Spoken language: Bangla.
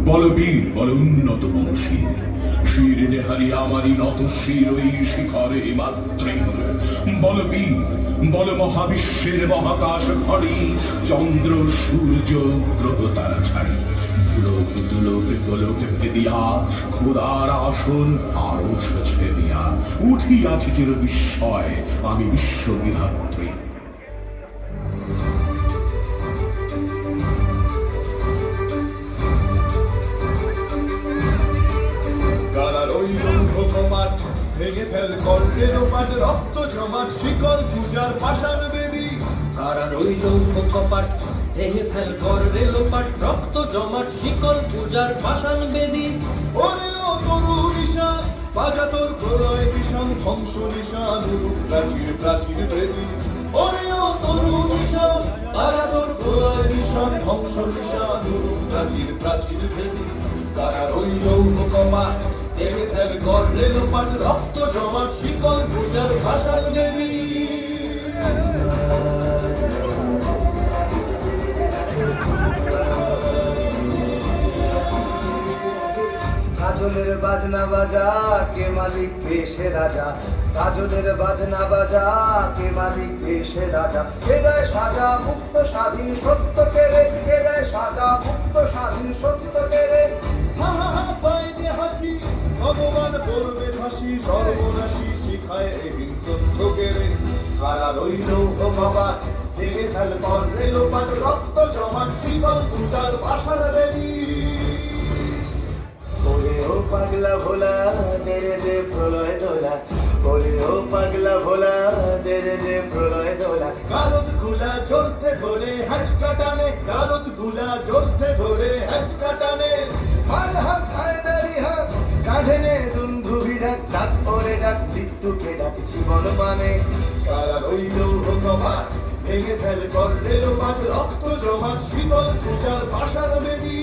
বলবীর বল উন্নত বংশীর শির নেহারি আমারই নত শির ওই শিখরে মাতৃর বলবীর বল মহাবিশ্বের মহাকাশ ঘড়ি চন্দ্র সূর্য গ্রহ তারা ছাড়ি ভুলোক দুলোক গোলক ভেদিয়া খোদার আসন আরো ছেদিয়া উঠিয়াছি চির বিস্ময় আমি বিশ্ববিধাত্রী। ভেঙে ফেল কর রেলোপাট রক্ত জমাট শিকল পূজার পাষাণ বেদী। কারা রইল কপাট ভেঙে ফেল কর রেলোপাট রক্ত জমাট শিকল পূজার পাষাণ বেদী। ওরে ও তরু নিশান বাজা তোর প্রলয় ভীষণ ধ্বংস নিশান উরুপ প্রাচীর প্রাচীর বেদী। ওরে ও তরু নিশান বাজা তোর প্রলয় ভীষণ ধ্বংস নিশান উরুপ প্রাচীর প্রাচীর বেদী। কারা রইল কপাট ভেঙে ফেল কর রেলোপাট রক্ত জমাট শিকল পূজার পাষাণ বেদী। কাজলের বাজনা বাজা কে মালিক কে সে রাজা। কাজলের বাজনা বাজা কে মালিক কে সে রাজা। কে দেয় সাজা মুক্ত স্বাধীন সত্য কেড়ে। কে দেয় সাজা মুক্ত স্বাধীন সত্য কেড়ে। হা হা হা পায় যে হাসি ভগবান করবে ফাঁসি সর্বনাশী শিখায় এহীন তথ্য কেড়ে। কারা রইল কপাট ভেঙে ফেল কর রেলোপাট রক্ত জমাট শিকল পূজার পাষাণ বেদী। ওরে ও পাগলা ভোলা দে রে দে প্রলয় দোলা। ওরে ও পাগলা ভোলা দে রে দে প্রলয় দোলা। গারদ গুলা জোরসে ধরে হ্যাচকা টানে গারদ গুলা জোরসে ধরে হ্যাচকা টানে। হার হাত হায়দারি হাত কাঁধে নে দুন্ধুভি ডাক ডাক ওরে ডাক মৃত্যুকে ডাক জীবন মানে। কারা রইল কপাট ভেঙে ফেল কর রেলোপাট রক্ত জমাট শিকল পূজার পাষাণ বেদী।